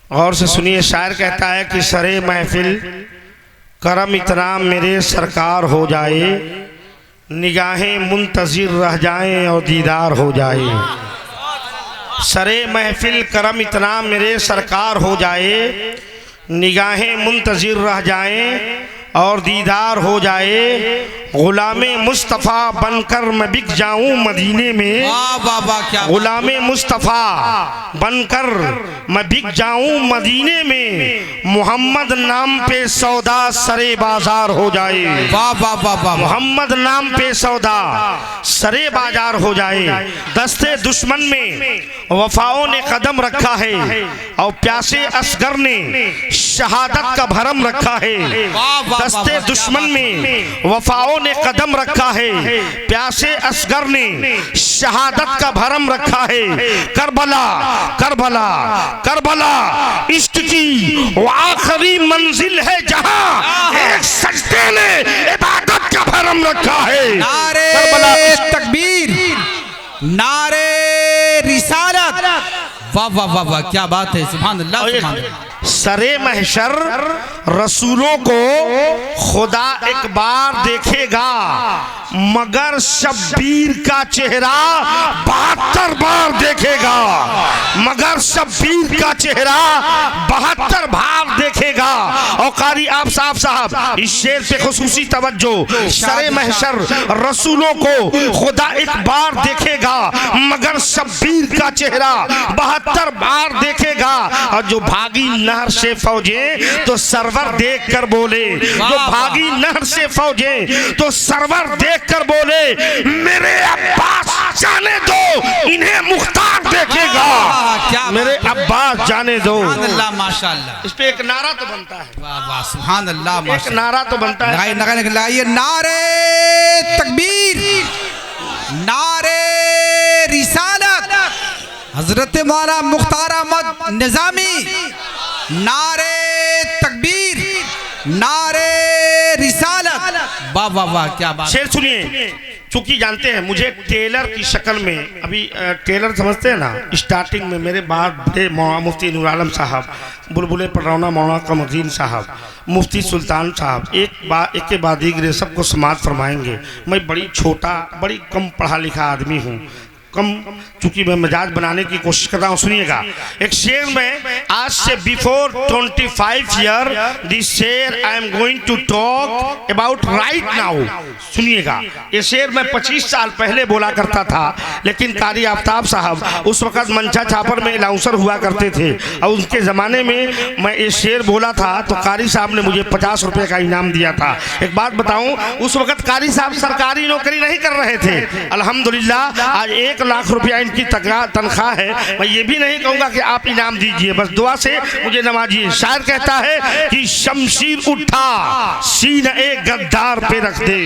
गौर से सुनिए। शायर कहता है कि सरे महफिल करम इतना मेरे सरकार हो जाए, निगाहें मुंतजिर रह जाएं और दीदार हो जाए। सरे महफिल करम इतना मेरे सरकार हो जाए, निगाहें मुंतजिर रह जाएं और दीदार हो जाए। गुलामे मुस्तफ़ा बनकर मैं बिक जाऊं मदीने में, गुलामे मुस्तफ़ा बनकर मैं बिक जाऊं मदीने में। मोहम्मद नाम पे सौदा सरे बाजार हो जाए, वाह वाह वाह वाह। मोहम्मद नाम पे सौदा सरे बाजार हो जाए। दस्ते दुश्मन में वफाओं ने कदम रखा है और प्यासे असगर ने शहादत का भरम रखा है। दस्ते दुश्मन में वफाओं ने कदम रखा है, प्यासे असगर ने शहादत का भरम रखा है। करबला करबला करबला इश्क की वो आखिरी मंजिल है जहां एक सजदे ने इबादत का भरम रखा है। नारे तकबीर, नारे रिसालत, वाह वाह वाह वाह, क्या बात है, सुभान अल्लाह सुभान अल्लाह। सरे महशर रसूलों को खुदा एक बार देखेगा, मगर शब्बीर का चेहरा 72 बार देखेगा, मगर शब्बीर का चेहरा 72 बार देखेगा। और कारी आप साहब इस शेर पे खुसूसी तवज्जो। सरे महशर रसूलों को खुदा एक बार देखेगा, मगर शब्बीर का चेहरा 72 बार देखेगा। और जो भागी नहर से फौजें तो सरवर देख कर बोले, जो भागी नहर से फौजें तो सरवर देख कर बोले, मेरे अब्बास जाने दो इन्हें मुख्तार देखेगा, मेरे अब्बास जाने दो। अल्लाह माशाअल्लाह। इस पे एक नारा तो बनता है, वाह वाह सुभान अल्लाह। एक नारा तो बनता है, लगाइए नारे तकबीर, नारे रिसालत, हजरत मौलाना मुख्तार अहमद निजामी, नारे तकबीर, नारे रिसालत, वाह वाह वाह, क्या बात। शेर सुनिए। चूंकि जानते हैं मुझे टेलर की शक्ल में, अभी टेलर समझते हैं ना, स्टार्टिंग में मेरे बाद बड़े मुफ्ती नूर आलम साहब, बुलबुले पररौना मौलाना कमरुद्दीन साहब, मुफ्ती सुल्तान साहब एक के बाद दीगरे सबको समाअत फरमाएंगे। मैं बड़ी छोटा, बड़ी कम पढ़ा लिखा आदमी हूँ, कम, चूंकि मैं मिजाज बनाने की कोशिश कर रहा हूँ। सुनिएगा एक शेर में, आज से बिफोर 25 ईयर दिस शेर I am going to talk about right now. सुनिएगा, ये शेर मैं 25 साल पहले बोला करता था, लेकिन कारी आफ्ताब साहब उस वक़्त मंचा छापर में अनाउंसर हुआ करते थे और उनके ज़माने में मैं ये शेर बोला था तो कारी साहब ने मुझे 50 रुपये का इनाम दिया था। एक बात बताऊँ, उस वक़्त कारी साहब सरकारी नौकरी नहीं कर रहे थे। अल्हम्दुलिल्लाह आज 1 लाख रुपया इनकी तनख्वाह है। मैं ये भी नहीं कहूँगा कि आप इनाम दीजिए, बस दुआ से मुझे नवाजिए। शायर कहता है कि शमशीर उठा सीना एक गद्दार पे रख दे।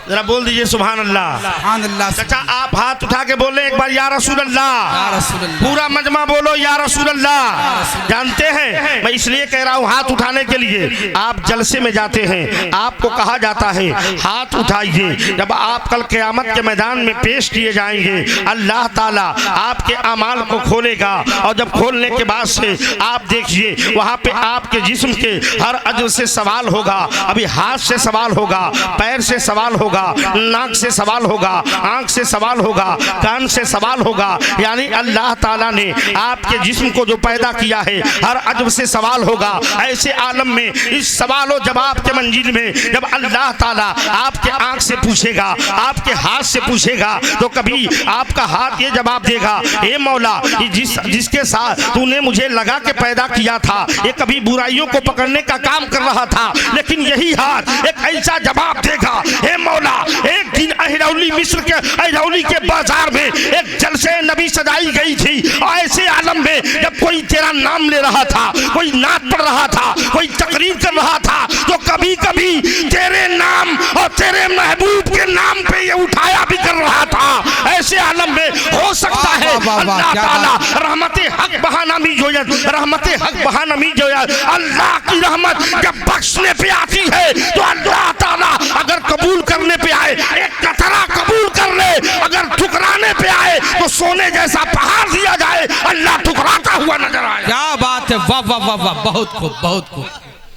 जरा बोल दीजिए सुभान अल्लाह, सुभान अल्लाह। चाचा आप हाथ उठा के बोले एक बार या रसूल अल्लाह, पूरा मजमा बोलो या रसूल अल्लाह। जानते हैं मैं इसलिए कह रहा हूँ हाथ उठाने के लिए, आप जलसे में जाते हैं, आपको कहा जाता है हाथ उठाइए। जब आप कल क़यामत के मैदान में पेश किए जाएंगे, अल्लाह ताला आपके अमाल को खोलेगा और जब खोलने के बाद से आप देखिए वहाँ पे आपके जिस्म के हर अज़्व से सवाल होगा। अभी हाथ से सवाल होगा, पैर से सवाल होगा, नाक से सवाल होगा, आंख से सवाल होगा, कान से सवाल होगा। यानी अल्लाह ताला ने आपके जिस्म को जो पैदा किया है हर अज़्व से सवाल होगा। ऐसे आलम में इस सवालों जवाब के मंजिल में जब अल्लाह ताला आपके आंख से पूछेगा, आपके हाथ से पूछेगा, तो कभी आपका हाथ ये जवाब देगा, ए मौला जिसके साथ तूने मुझे लगा के पैदा किया था, ये कभी बुराइयों को पकड़ने का काम कर रहा था, लेकिन यही हाथ एक ऐसा जवाब देगा, हे मौला एक दिन अहिरौली मिस्र के अहिरौली के बाजार में एक जलसे नबी सजाई गई थी और ऐसे आलम में जब कोई तेरा नाम ले रहा था, कोई नात पढ़ रहा था, कोई तकरीर कर रहा था, तो कभी कभी तेरे नाम और तेरे महबूब के नाम पे ये उठाया भी कर रहा था। ऐसे आलम में हो सकता है अल्लाह ताला रहमते हक बहानामी जोयत, रहमते हक बहानामी जोयत, अल्लाह की रहमत जब बख्शने पे आती है तो अल्लाह ताला अगर कबूल करने पे आए, एक एक कतरा कबूल कर ले, अगर ठुकराने पे आए तो सोने जैसा पहाड़ दिया जाए, अल्लाह ठुकराता हुआ नजर आए। क्या बात है, वाह वाह वाह वाह, बहुत खूब बहुत खूब,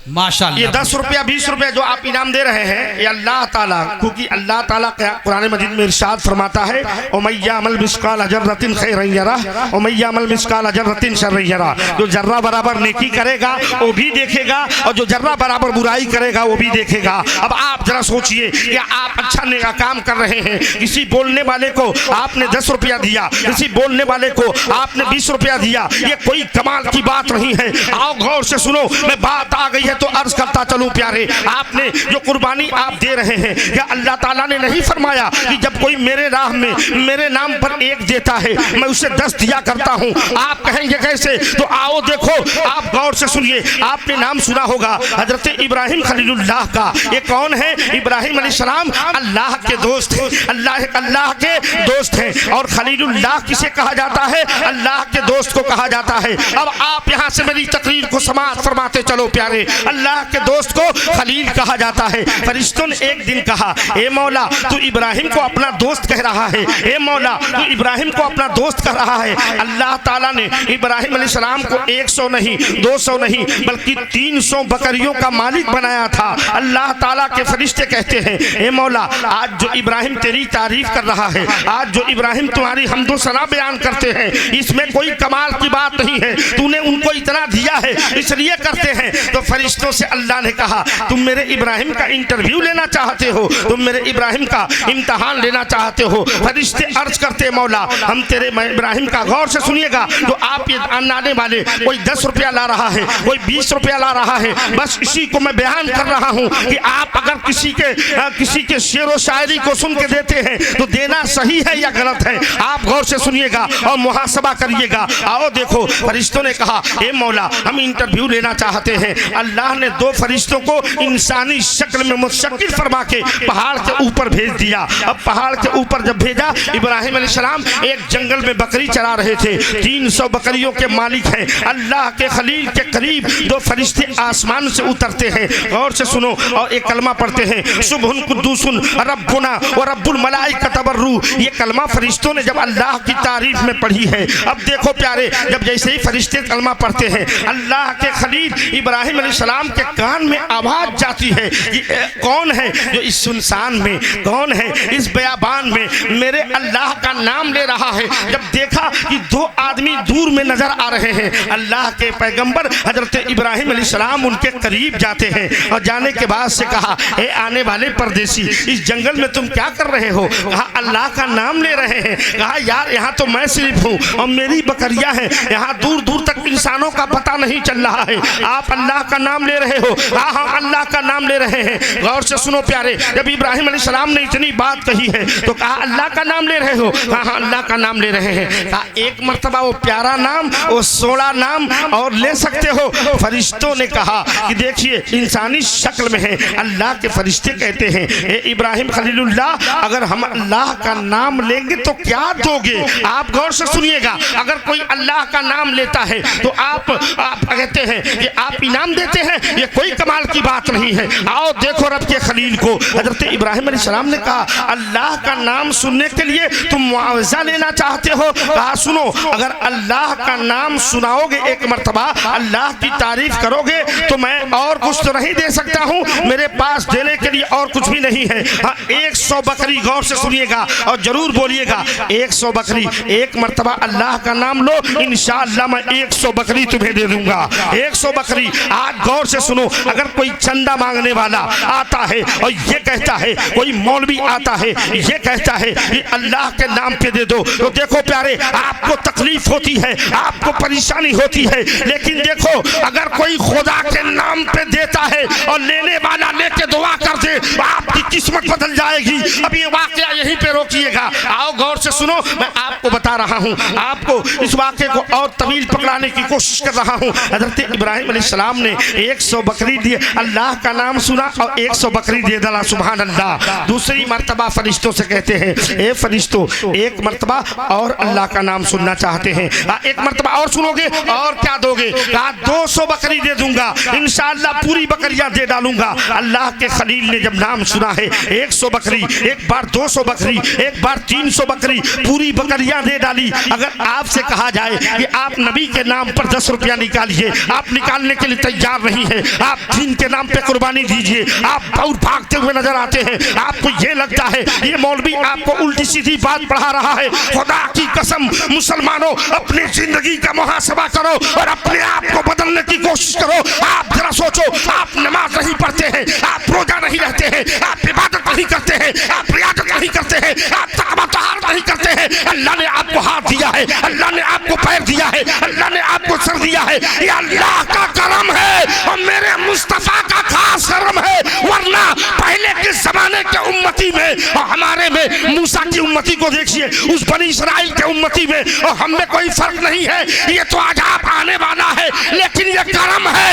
माशाअल्लाह। ये 10 रुपया 20 रुपया जो आप इनाम दे रहे हैं, ये अल्लाह ताला, क्योंकि अल्लाह ताला कुरान मजीद में इरशाद फरमाता है, उमय्यामल मिस्काल जर्रतिन खैरन यरा उमय्यामल मिस्काल जर्रतिन शर्रन यरा। जो जर्रा बराबर नेकी करेगा वो भी देखेगा, और जो जर्रा बराबर बुराई करेगा वो भी देखेगा। अब आप जरा सोचिए कि आप अच्छा नेका काम कर रहे हैं, किसी बोलने वाले को आपने 10 रुपया दिया, किसी बोलने वाले को आपने 20 रुपया दिया, ये कोई कमाल की बात नहीं है। आओ गौर से सुनो, मैं बात आ गई है तो अर्ज करता चलूं प्यारे, आपने जो कुर्बानी आप दे रहे हैं, क्या अल्लाह ताला ने नहीं फरमाया कि जब कोई मेरे राह में मेरे नाम पर 1 देता है मैं उसे 10 दिया करता हूं? आप कहेंगे कैसे? तो आओ देखो, आप गौर से सुनिए। आपने नाम सुना होगा हजरत इब्राहिम खलीलुल्लाह का। ये कौन है? इब्राहिम अलैहिस्सलाम अल्लाह के दोस्त हैं, अल्लाह के दोस्त हैं। और खलीलुल्लाह किसे कहा जाता है? अल्लाह के दोस्त को कहा जाता है। अब आप यहां से मेरी तकरीर को समाप्त फरमाते चलो प्यारे। अल्लाह के दोस्त को खलील कहा जाता है। फरिश्तों ने एक दिन कहा, ए मौला तू इब्राहिम को अपना दोस्त कह रहा है, ए मौला तू इब्राहिम को अपना दोस्त कह रहा है। अल्लाह ताला ने इब्राहिम अलैहिस्सलाम को 100 नहीं 200 नहीं बल्कि 300 बकरियों का मालिक बनाया था। अल्लाह ताला के फरिश्ते कहते हैं, ए मौला आज जो इब्राहिम तेरी तारीफ कर रहा है, आज जो इब्राहिम तुम्हारी हम्दो सना बयान करते हैं, इसमें कोई कमाल की बात नहीं है, तूने उनको इतना दिया है इसलिए करते हैं। तो फरिश्तों से अल्लाह ने कहा, तुम मेरे इब्राहिम का इंटरव्यू लेना चाहते हो, तुम मेरे इब्राहिम का इम्तिहान लेना चाहते हो? फरिश्ते अर्ज करते, मौला हम तेरे इब्राहिम का, गौर से सुनिएगा, जो आप ये आने वाले कोई 10 रुपया ला रहा है, कोई 20 रुपया ला रहा है, बस इसी को मैं बयान कर रहा हूँ कि आप अगर किसी के शेर व शायरी को सुन के देते हैं तो देना सही है या गलत है? आप गौर से सुनिएगा और मुहासबा करिएगा। आओ देखो, फरिश्तों ने कहा, ए मौला हम इंटरव्यू लेना चाहते हैं। अल्लाह ने 2 फरिश्तों को इंसानी शक्ल में मुशक्किल फरमा के पहाड़ के ऊपर भेज दिया। अब पहाड़ के ऊपर जब भेजा, इब्राहिम अलैहिस्सलाम एक जंगल में बकरी चरा रहे थे, 300 बकरियों के मालिक हैं। अल्लाह के खलील के करीब 2 फरिश्ते आसमान से उतरते हैं, गौर से सुनो, और एक कलमा पढ़ते हैं, सुबहुन कुद्दूसुन रब्बुना व रब्बुल मलाइका तबर्रू। ये कलमा फरिश्तों ने जब अल्लाह की तारीफ में पढ़ी है। अब देखो प्यारे, जब जैसे ही फरिश्ते कलमा पढ़ते हैं, अल्लाह के खलील इब्राहिम अलैहिस्सलाम के कान में आवाज जाती है कि कौन है जो इस सुनसान में, कौन है इस बयाबान में मेरे अल्लाह का नाम ले रहा है? जब देखा कि 2 आदमी दूर में नजर आ रहे हैं, अल्लाह के पैगंबर हजरत इब्राहिम अलैहिस्सलाम उनके करीब जाते हैं और जाने के बाद से कहा, ए आने वाले परदेसी, इस जंगल में तुम क्या कर रहे हो? कहा अल्लाह का नाम ले रहे हैं। कहा यार यहाँ तो मैं सिर्फ हूँ और मेरी बकरियां हैं, यहाँ दूर दूर तक इंसानों का पता नहीं चल रहा है, आप अल्लाह का नाम ले रहे हो? हाँ हाँ अल्लाह का नाम ले रहे हैं। गौर से सुनो प्यारे, जब इब्राहिम अलैहिस्सलाम ने इतनी बात कही है तो कहा अल्लाह का नाम ले रहे हो? हाँ हाँ अल्लाह का नाम ले रहे हैं। कहा एक मर्तबा वो प्यारा नाम, वो सोड़ा नाम और ले सकते हो? फरिश्तों ने कहा कि देखिए इंसानी शक्ल में है। अल्लाह के फरिश्ते कहते हैं, ए इब्राहिम खलीलुल्लाह, अगर हम अल्लाह का नाम लेंगे तो क्या दोगे? आप गौर से सुनिएगा, अगर कोई अल्लाह का नाम लेता है तो आप कहते हैं कि आप इनाम देते हैं, ये कोई कमाल की बात नहीं है। आओ देखो रब के खलील को। हजरत इब्राहिम अलैहिस्सलाम ने कहा, अल्लाह का नाम सुनने के लिए तुम मुआवजा लेना चाहते हो? कहा सुनो, अगर अल्लाह का नाम सुनाओगे एक मर्तबा, अल्लाह की तारीफ करोगे तो मैं और कुछ तो नहीं दे सकता हूँ, मेरे पास देने के लिए और कुछ भी नहीं है। हाँ 100 बकरी, गौर से सुनिएगा और जरूर बोलिएगा, 100 बकरी, एक मर्तबा अल्लाह का नाम लो, इंशाअल्लाह मैं 100 बकरी तुम्हें दे दूंगा। 100 बकरी। आज गौर से सुनो, अगर कोई चंदा मांगने वाला आता है और ये कहता है, कोई मौलवी आता है ये कहता है कि अल्लाह के नाम पे दे दो, तो देखो प्यारे, आपको तकलीफ होती है, आपको परेशानी होती है, लेकिन देखो अगर कोई खुदा के नाम पे देता है और लेने वाला लेके दुआ कर दे, आपकी किस्मत बदल जाएगी। अब ये वाकया यहीं पे रोकिएगा। आओ गौर से सुनो, मैं आपको बता रहा हूँ, आपको इस वाकये को और तवील पकड़ाने की कोशिश कर रहा हूँ। हजरत इब्राहिम अलैहिस्सलाम ने 100 बकरी दिए, अल्लाह का नाम सुना और 100 बकरी दे डाला। सुभान अल्लाह। दूसरी मर्तबा फरिश्तों से कहते हैं, ए फरिश्तों, एक मर्तबा और अल्लाह का नाम सुनना चाहते हैं, एक मर्तबा और सुनोगे और क्या दोगे? कहा 200 बकरी दे दूंगा, इंशाअल्लाह पूरी बकरियां दे डालूंगा। अल्लाह के खलील ने जब नाम सुना है 100 बकरी, एक बार 200 बकरी, एक बार 300 बकरी, पूरी बकरियां दे डाली। अगर आपसे कहा जाए कि आप नबी के नाम पर 10 रुपया निकालिए, आप निकालने के लिए तैयार नहीं है, आप दीन के नाम पे कुर्बानी दीजिए, आप और भागते हुए नजर आते हैं। आपको ये लगता है ये मौलवी आपको उल्टी सीधी बात पढ़ा रहा है। खुदा की कसम मुसलमानों, अपनी जिंदगी का मुहासबा करो और अपने आप को बदलने की कोशिश करो। आप जरा सोचो, आप नमाज नहीं पढ़ते हैं, आप रोजा नहीं रहते हैं, आप इबादत नहीं करते हैं, आप रियाजत नहीं करते हैं, आप तकवा तहारत नहीं करते हैं। अल्लाह ने आपको हाथ दिया है, अल्लाह ने आपको पैर दिया है, अल्लाह ने आपको सर दिया है। ये अल्लाह का करम है और मेरे मुस्तफा का खास करम है। वरना पहले के जमाने के उम्मती में और हमारे में, मूसा की उम्मती को देखिए, उस बनी इस्राइल के उम्मती में और हम में कोई फर्क नहीं है। ये तो अजाब आने वाला है, लेकिन ये करम है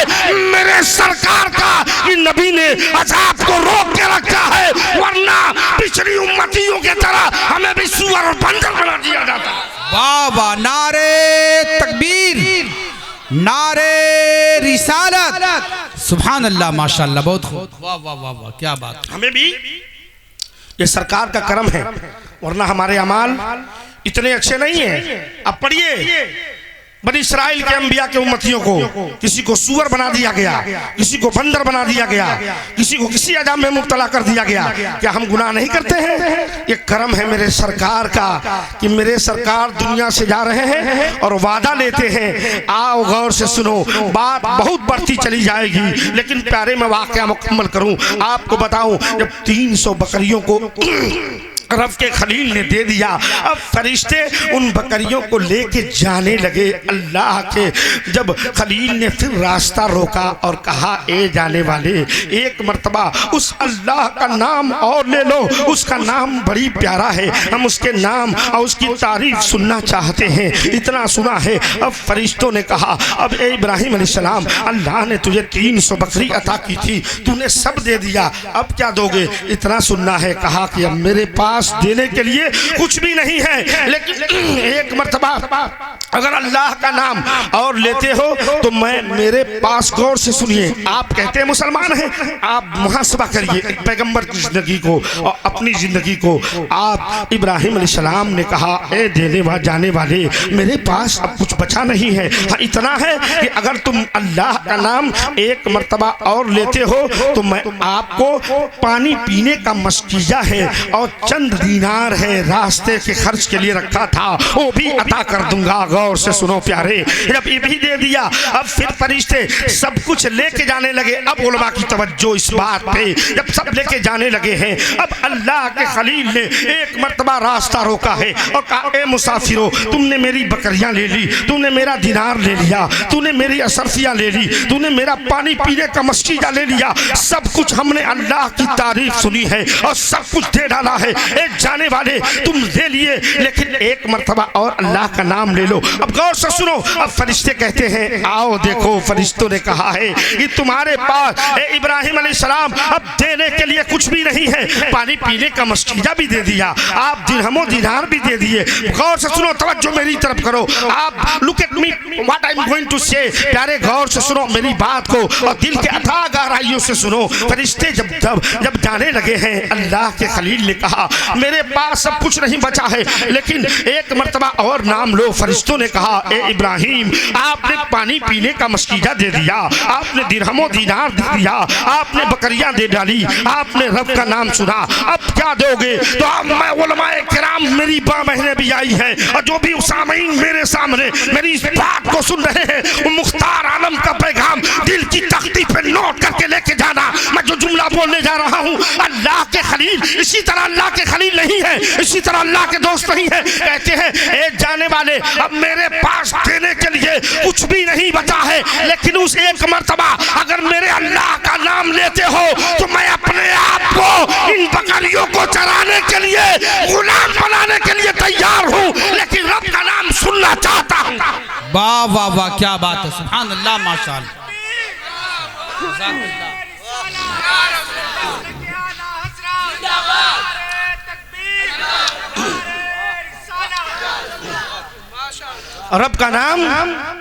मेरे सरकार का कि नबी ने अजाब को रोक के रखा है। वरना पिछली उम्मतियों की तरह हमें भी सुअर और बंदर बना दिया जाता। वाह वाह, नारे तकबीर, नारे रिसालत, सुभान अल्लाह, माशाअल्लाह, बहुत खूब, वाह वाह वाह वाह, क्या बात। हमें भी ये सरकार का करम है, वरना हमारे अमाल इतने अच्छे नहीं हैं। अब पढ़िए, बनी इस्राइल के अंबिया के उम्मतियों को किसी को सुअर बना दिया गया, किसी को बंदर बना दिया गया, किसी को किसी अजाब में मुब्तला कर दिया गया। क्या हम गुनाह नहीं करते हैं? ये करम है मेरे सरकार का कि मेरे सरकार दुनिया से जा रहे हैं और वादा लेते हैं। आओ गौर से सुनो, बात बहुत बढ़ती चली जाएगी, लेकिन प्यारे मैं वाकया मुकम्मल करूं, आपको बताऊं। जब 300 बकरियों को रब के खलील ने दे दिया, अब फरिश्ते उन बकरियों को लेके जाने लगे। अल्लाह के जब खलील ने फिर रास्ता रोका और कहा, ए जाने वाले, एक मर्तबा उस अल्लाह का नाम और ले लो, उसका नाम बड़ी प्यारा है, हम उसके नाम और उसकी तारीफ सुनना चाहते हैं। इतना सुना है, अब फरिश्तों ने कहा, अब ए इब्राहिम अलैहिस्सलाम, अल्लाह ने तुझे 300 बकरी अता की थी, तूने सब दे दिया, अब क्या दोगे? इतना सुनना है। कहा कि अब मेरे पास देने के लिए कुछ भी नहीं है, लेकिन एक मर्तबा अगर अल्लाह का नाम और लेते हो तो मैं मेरे पास, गौर से सुनिए, आप कहते हैं मुसलमान हैं, आप मुहासबा करिए पैगंबर की जिंदगी को और अपनी जिंदगी को। आप इब्राहिम अलैहिस्सलाम ने कहा, ए देने वा जाने वाले, मेरे पास अब कुछ बचा नहीं है। हाँ, इतना है कि अगर तुम अल्लाह का नाम एक मर्तबा और लेते हो तो मैं आपको पानी पीने का मस्कीजा है और चंद दीनार है रास्ते के खर्च के लिए रखा था, वो भी अता कर दूंगा। गौर से सुनो प्यारे, जब ये भी दे दिया, अब फिर फरिश्ते सब कुछ लेके जाने लगे। अब उलमा की तवज्जो इस बात पे, जब सब लेके जाने लगे हैं, अब अल्लाह के खलील ने एक मर्तबा रास्ता रोका है और कहा, ए मुसाफिरो, तुमने मेरी बकरियां ले ली, तूने मेरा दिनार ले लिया, तूने मेरी असरफियां ले ली, तूने मेरा पानी पीने का मस्कीजा ले लिया, सब कुछ हमने अल्लाह की तारीफ सुनी है और सब कुछ दे डाला है। जाने वाले तुम ले लिए, लेकिन एक मर्तबा और अल्लाह का नाम ले लो। अब गौर से सुनो, अब फरिश्ते कहते हैं, आओ देखो, फरिश्तों ने कहा है कि तुम्हारे पास इब्राहिम अलैहिस्सलाम अब देने के लिए कुछ भी नहीं है, पानी पीने का मस्कीजा भी दे दिया, आप दिरहमो दिनार भी दे दिए। गौर से सुनो, तवज्जो मेरी तरफ करो, आप look at me what I am going to say. प्यारे गौर से सुनो मेरी बात को और दिल के अथाह गहराइयों से सुनो। फरिश्ते जब जाने लगे हैं, अल्लाह के खलील ने कहा, मेरे पास सब कुछ नहीं बचा है, लेकिन एक मर्तबा और नाम लो। फरिश्तों ने कहा, ए इब्राहिम, आपने पानी पीने का मस्कीजा दे दिया, आपने दिरहमो दीनार दे दिया, आपने बकरियां दे डाली, आपने रब का नाम सुना, अब क्या दोगे? तो अब मैं उलमाए किराम, मेरी बहनें भी आई हैं और जो भी सामीन मेरे सामने मेरी इस बात को सुन रहे हैं, वो मुख्तार आलम का पैगाम दिल की तख्ती पे नोट करके लेके जाना। मैं जो जुमला बोलने जा रहा हूँ, अल्लाह के खलील इसी तरह अल्लाह के खलील नहीं है, इसी तरह अल्लाह के दोस्त नहीं है। कहते हैं, ए जाने वाले, अब मेरे पास देने के लिए कुछ भी नहीं बचा है, लेकिन उस एक मर्तबा अगर मेरे अल्लाह का नाम लेते हो तो मैं अपने आप को इन बकरियों को चराने के लिए, गुलाम बनाने के लिए तैयार हूँ, लेकिन रब का नाम सुनना चाहता हूँ। वाह वाह वाह, क्या बात है, सुभान अल्लाह, माशाअल्लाह। रब का नाम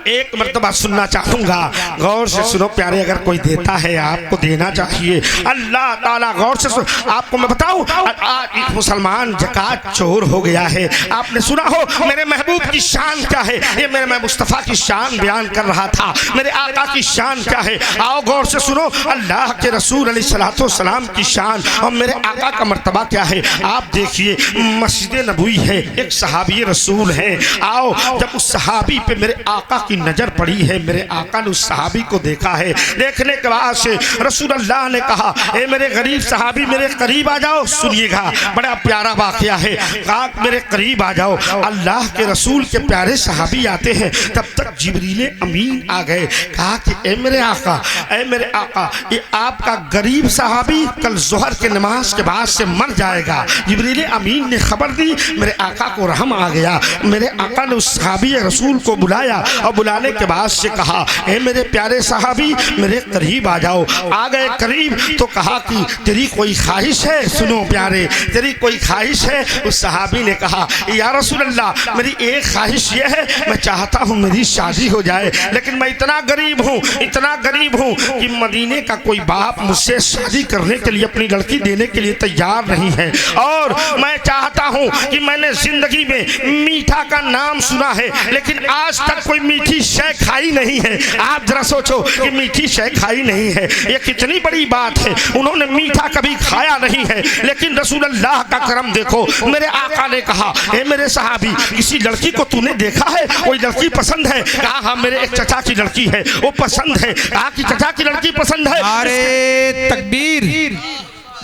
एक मर्तबा सुनना चाहूंगा, गौर से सुनो प्यारे। अगर कोई देता है आपको देना चाहिए। अल्लाह ताला गौर से सुनो। आपको मैं बताऊं, आज एक मुसलमान ज़कात चोर हो गया है। आपने सुना हो मेरे महबूब की शान क्या है। ये मैं मुस्तफ़ा की शान बयान कर रहा था। मेरे आका की शान क्या है, आओ गौर से सुनो। अल्लाह के रसूल अलैहिस्सलाम की शान और मेरे आका का मर्तबा क्या है। आप देखिए, मस्जिद नबवी है, एक सहाबी रसूल है। आओ, जब उस सहाबी पे मेरे आका की नजर पड़ी है, मेरे आका ने उस सहाबी को देखा है। देखने के बाद से रसूल अल्लाह ने कहा, ए मेरे गरीब सहाबी मेरे करीब आ जाओ। सुनिएगा, बड़ा प्यारा वाकया है। कहा मेरे करीब आ जाओ। अल्लाह के रसूल के प्यारे सहाबी आते हैं, तब तक जिब्रील अमीन आ गए। कहा कि ए मेरे आका, ए मेरे आका, ये आपका गरीब सहाबी कल जोहर के नमाज के बाद से मर जाएगा। जिब्रील अमीन ने खबर दी, मेरे आका को रहम आ गया। मेरे आका ने उस सहाबी रसूल को बुलाया और बुलाने के बाद से कहा, ए मेरे प्यारे सहाबी मेरे करीब आ जाओ। आ गए करीब तो कहा कि तेरी कोई ख्वाहिश है। सुनो प्यारे, तेरी कोई ख्वाहिश है। उस सहाबी ने कहा, या रसूल अल्लाह, मेरी एक ख्वाहिश ये है, मैं चाहता हूँ मेरी शादी हो जाए, लेकिन मैं इतना गरीब हूँ, इतना गरीब हूँ कि मदीने का कोई बाप मुझसे शादी करने के लिए अपनी लड़की देने के लिए तैयार नहीं है। और मैं चाहता हूँ कि मैंने जिंदगी में मीठा का नाम सुना है, लेकिन आज तक कोई मीठी शय खाई नहीं है। आप जरा सोचो कि मीठी शय खाई नहीं है, ये कितनी बड़ी बात है। उन्होंने मीठा कभी खाया नहीं है, लेकिन रसूल अल्लाह का करम देखो। मेरे आका ने कहा, ए मेरे सहाबी, किसी लड़की को तूने देखा है, कोई लड़की पसंद है? कहा हाँ, मेरे एक चचा की लड़की है, वो पसंद है। कहा कि चचा की लड़की पसंद है। नारे तकबीर,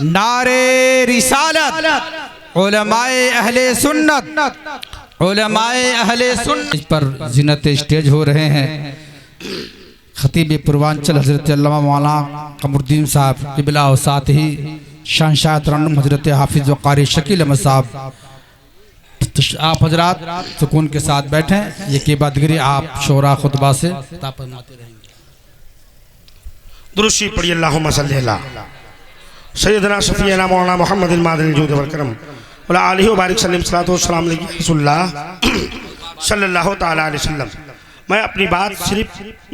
नारे रिसालत, उलमाए अहले सुन्नत, उलमाए अहले सुन्नत। इस पर जिन्नत स्टेज हो रहे हैं। खतीब पूर्वांचल हजरत अल्लामा मौलाना कमरुद्दीन साहब क़िबला और साथ ही शहंशाह तरन्नुम हजरत हाफिज व क़ारी शकील अहमद साहब। आप हजरात सुकून के साथ बैठें। ये के बादगिरी आप शोरा खुतबा से दुरूशी पढ़िए। अल्लाहुम्मा सल्ली अला सय्यदना शफीना मौलाना मुहम्मदिल मादिनिल जूद वल करम वला आलिहि व बारिक सल्लल्लाहु अलैहि रसूलुल्लाह सल्लल्लाहु तआला अलैहि वसल्लम। मैं अपनी बात सिर्फ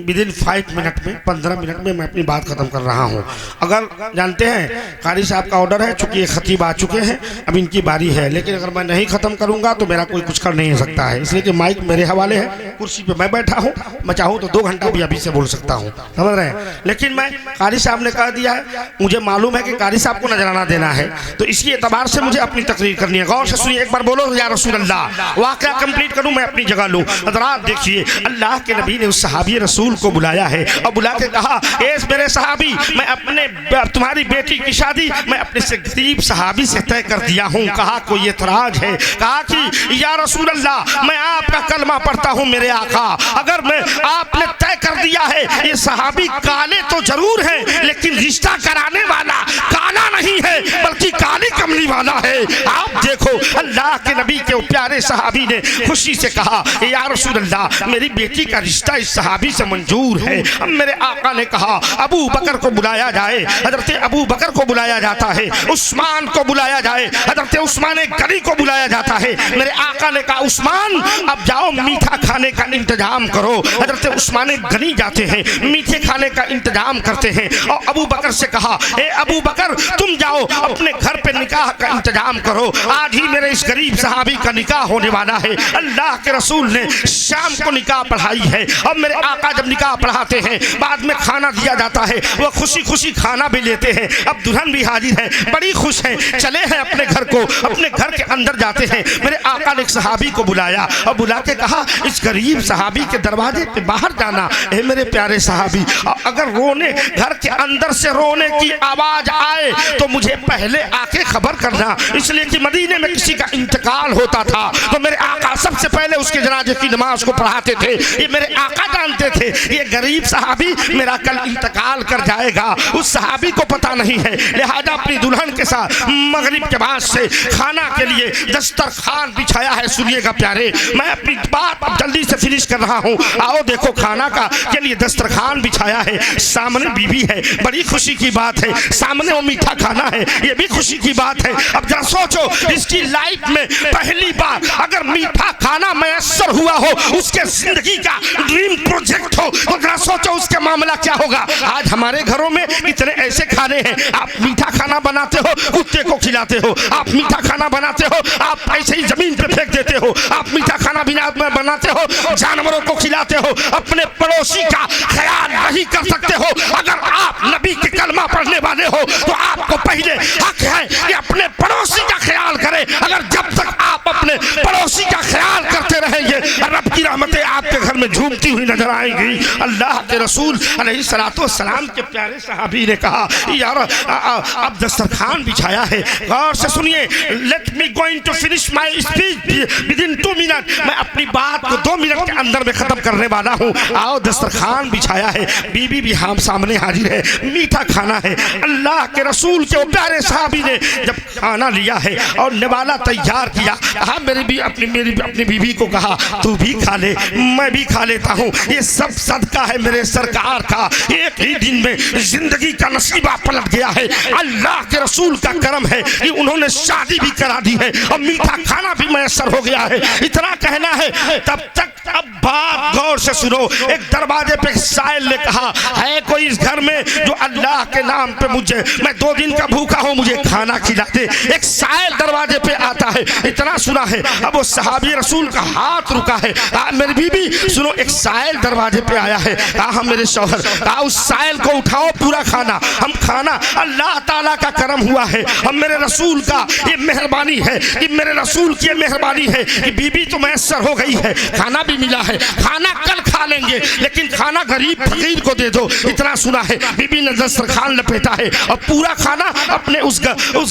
विदिन 5 मिनट में, 15 मिनट में मैं अपनी बात ख़त्म कर रहा हूँ। अगर जानते हैं कारी साहब का ऑर्डर है, चूँकि ये खतीब आ चुके हैं, अब इनकी बारी है, लेकिन अगर मैं नहीं ख़त्म करूँगा तो मेरा कोई कुछ कर नहीं सकता है, इसलिए कि माइक मेरे हवाले है, कुर्सी पे मैं बैठा हूँ। मैं चाहूँ तो 2 घंटा भी अभी से बोल सकता हूँ, समझ रहे हैं। लेकिन मैं कारी साहब ने कह दिया है, मुझे मालूम है कि कारी साहब को नजराना देना है, तो इसी एतबार से मुझे अपनी तकरीर करनी है। गौर से सुनिए, एक बार बोलो या रसूल अल्लाह। वाक़या कंप्लीट करूँ, मैं अपनी जगह लूँ। हज़रात देखिए, अल्लाह के नबी ने उस सहाबी रसूल को बुलाया है और बुला के कहा, ए मेरे सहाबी, मैं अपने तुम्हारी बेटी की शादी मैं अपने से गरीब सहाबी से तय कर दिया हूँ। कहा कोई एतराज है? कहा कि या रसूल अल्लाह, मैं आपका कलमा पढ़ता हूँ मेरे आका, अगर मैं आपने तय कर दिया है, ये सहाबी काले तो जरूर है, लेकिन रिश्ता कराने वाला काला नहीं है, बल्कि काली कमली वाला है। आप देखो, अल्लाह के नबी के प्यारे सहाबी ने खुशी से कहा, या रसूल अल्लाह, मेरी बेटी का रिश्ता इस सहाबी से मंजूर है। अब मेरे आका ने कहा, अबू बकर को बुलाया जाए। हजरत अबू बकर को बुलाया जाता है, उस्मान को बुलाया जाए, हजरत उस्मान गनी को बुलाया जाता है। मेरे आका ने कहा, उस्मान अब जाओ मीठा खाने का इंतजाम करो। हजरत उस्मान गनी जाते हैं, मीठे खाने का इंतजाम करते हैं और अबू बकर से कहा, ए अबू बकर, तुम जाओ अपने घर पे निकाह का इंतजाम करो, आज ही मेरे इस गरीब सहाबी का निकाह होने वाला है। अल्लाह के रसूल ने शाम को निकाह पढ़ाई है और मेरे आका जब निकाह पढ़ाते हैं, बाद में खाना दिया जाता है, वो खुशी खुशी खाना भी लेते हैं। अब दुल्हन भी हाजिर है, बड़ी खुश है, चले हैं अपने घर को, अपने घर के अंदर जाते हैं। मेरे आका ने एक सहाबी को बुलाया और बुला के कहा, इस गरीब सहाबी के दरवाजे पे बाहर जाना है मेरे प्यारे सहाबी, अगर रोने घर के अंदर से रोने की आवाज आए तो मुझे पहले आके खबर करना, इसलिए कि मदीने में अगर किसी का इंतकाल होता था तो मेरे आका सबसे पहले उसके जनाजे की नमाज को पढ़ाते थे। ये मेरे आका जानते थे ये गरीब सहाबी मेरा कल इंतकाल कर जाएगा, उस सहाबी को पता नहीं है, लिहाजा अपनी दुल्हन के साथ मगरिब के बाद से खाना के लिए दस्तरखान बिछाया है। सुनिएगा प्यारे, मैं अपनी बात जल्दी से फिनिश कर रहा हूँ। आओ देखो, खाना का के लिए दस्तरखान बिछाया है, सामने बीवी है, बड़ी खुशी की बात है, सामने वो मीठा खाना है, ये भी खुशी की बात है। अब जरा सोचो, इसकी लाइफ में पहली बार अगर मीठा खाना मैसर हुआ हो, उसके जिंदगी का ड्रीम प्रोजेक्ट हो, तो जरा सोचो उसका मामला क्या होगा। आज हमारे घरों में इतने ऐसे खाने हैं, आप मीठा खाना बनाते हो, कुत्ते को खिलाते हो, आप मीठा खाना बनाते हो, आप ऐसे ही जमीन पे फेंक देते हो, आप मीठा खाना बिना बनाते हो, जानवरों को खिलाते हो, अपने पड़ोसी का ख्याल नहीं कर सकते हो। अगर आप नबी के कलमा पढ़ने वाले हो तो आपको पहले हक है कि अपने पड़ोसी का ख्याल करें। अगर जब तक आप अपने पड़ोसी का ख्याल करते रहेंगे, रब की रहमतें आपके घर में झूमती हुई नजर आएंगी। अल्लाह के रसूल अलैहिस्सलातु वस्सलाम के प्यारे सहाबी ने कहा, यार अब दस्तरखान बिछाया है, गौर से सुनिए, let me going to finish my speech within 2 minute, मैं अपनी बात को 2 मिनट के अंदर में खत्म करने वाला हूँ। आओ, दस्तरखान बिछाया है, बीबी भी हम सामने हाजिर है, मीठा खाना है। अल्लाह के रसूल के प्यारे सहाबी ने जब खाना लिया है और निवाला तैयार किया, कहा मेरी अपनी बीवी को कहा, तू भी खा ले, मैं भी खा लेता हूँ, ये सब सदका है मेरे सरकार का। एक ही दिन में जिंदगी का नसीबा पलट गया है। अल्लाह के रसूल का करम है कि उन्होंने शादी भी करा दी है और मीठा खाना भी मैसर हो गया है। इतना कहना है, तब तक अब बात गौर से सुनो। एक दरवाजे पे साइल ने कहा, है कोई इस घर में जो अल्लाह के नाम पे मुझे, मैं 2 दिन का भूखा हूँ, मुझे खाना खिला दे। एक साइल दरवाजे पे आता है, इतना सुना है। अब वो सहाबी रसूल का हाथ रुका है, कहा मेरी बीबी सुनो, एक साइल दरवाजे पे आया है। कहा मेरे शौहर, कहा उस साइल को उठाओ, पूरा खाना हम खाना, अल्लाह ताला का करम हुआ है, हम मेरे रसूल का ये मेहरबानी है कि मेरे रसूल की मेहरबानी है कि बीबी तो मैसर हो गई है, खाना भी मिला है, खाना कल खा लेंगे, लेकिन खाना गरीब फकीर को दे दो। इतना सुना है, बीबी ने दस्तरखान लपेटा है और पूरा खाना अपने उस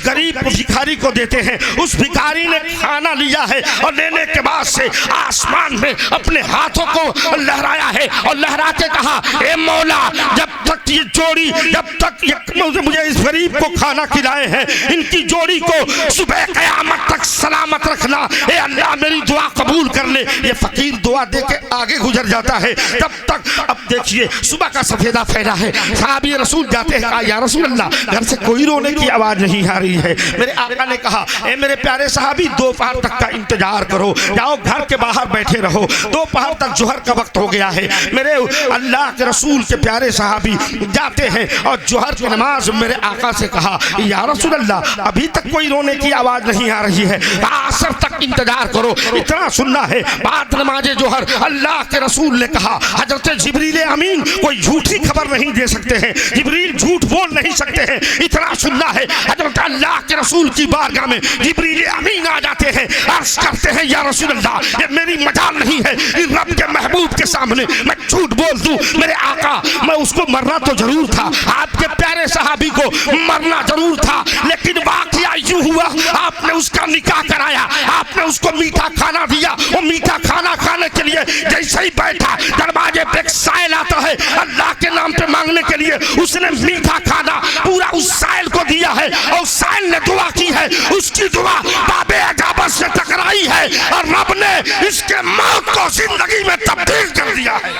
गरीब भिखारी को देते हैं। उस भिखारी ने खाना लिया है और लेने के बाद से आसमान में अपने हाथों को लहराया है और लहरा के कहा, ए मौला, जब तक ये जोड़ी, जब तक ये मुझे इस गरीब को खाना खिलाए हैं, इनकी जोड़ी को सुबह कयामत तक सलामत रखना। ए अल्लाह, मेरी दुआ कबूल कर ले। ये फकीर दुआ दे के आगे गुजर जाता है, तब तक अब देखिए सुबह का सफेदा फैला है, सहाबी रसूल जाते हैं, कहा या रसूल अल्लाह, घर से कोई रोने की आवाज नहीं आ रही है। मेरे आका ने कहा, ए मेरे प्यारे सहाबी, दोपहर तक का इंतजार करो, जाओ घर के बाहर बैठे रहो, दोपहर तक जोहर का वक्त हो गया है। मेरे अल्लाह के रसूल के प्यारे सहाबी जाते हैं और जोहर की नमाज मेरे आका से कहा, या रसूल अल्लाह, अभी तक कोई रोने की आवाज नहीं आ रही है, असर तक इंतजार करो। इतना सुनना है, बाद नमाजे जोहर अल्लाह के रसूल ने कहा, हजरत जिब्रील अमीन कोई झूठी खबर नहीं दे सकते हैं, जिब्रील झूठ बोल नहीं सकते हैं। इतना सुनना है, हजरत अल्लाह के रसूल की बारगाह में जिब्रील अमीन आ जाते हैं, अर्ज करते हैं, या रसूल अल्लाह, ये मेरी मजाल नहीं है कि रब के महबूब के सामने मैं झूठ बोल दूं। मेरे आका, मैं उसको मरना तो जरूर था, आपके प्यारे सहाबी को मरना जरूर था, लेकिन वाकया यूं हुआ, आपने उसका निकाह कराया, आपने उसको मीठा खाना दिया। वो मीठा खाना खाने के लिए जैसे ही बैठा, दरवाजे पे एक साइल आता है अल्लाह के नाम पे मांगने के लिए, उसने मीठा खाना पूरा उस साइल को दिया है और साइल ने दुआ की है, उसकी दुआ बाबे अजाबत से टकराई है और रब ने इसके मौत को जिंदगी में तब्दील कर दिया है।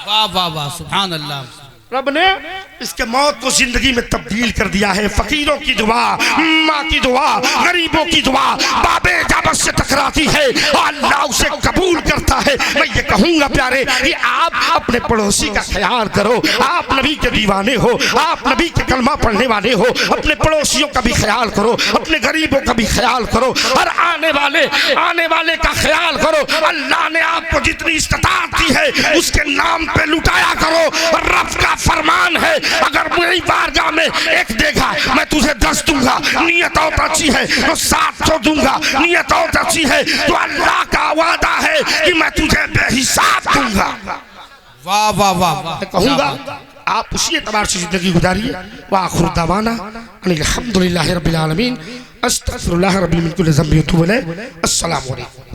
वाह वाह वाह, सुभान अल्लाह। रब ने इसके मौत को जिंदगी में तब्दील कर दिया है। फकीरों की दुआ, माँ की दुआ, गरीबों की दुआ बाबे इजाबत से टकराती है और अल्लाह उसे कबूल करता है। मैं ये कहूँगा प्यारे कि आप अपने पड़ोसी का ख्याल करो, आप नबी के दीवाने हो, आप नबी के कलमा पढ़ने वाले हो, अपने पड़ोसियों का भी ख्याल करो, अपने गरीबों का भी ख्याल करो और आने वाले का ख्याल करो। अल्लाह ने आपको जितनी इस्तात दी है उसके नाम पे लुटाया करो। रब का फरमान है, अगर मेरी बारगाह में एक देगा मैं तुझे 10 दूंगा, नियत और अच्छी है तो 700 दूंगा, नियत और अच्छी है तो अल्लाह का वादा है कि मैं तुझे बेहिसाब दूंगा। वाह वाह वाह, कहूंगा आप उसी एतबार से ज़िंदगी गुजारिए। व आखिर दावाना अनिल हम्दुलिल्लाहि रब्बिल आलमीन, अस्तगफिरुल्लाह रब्बी मिन कुल्लि ज़ंबिन व अतूबु इलैह। अस्सलामु अलैकुम।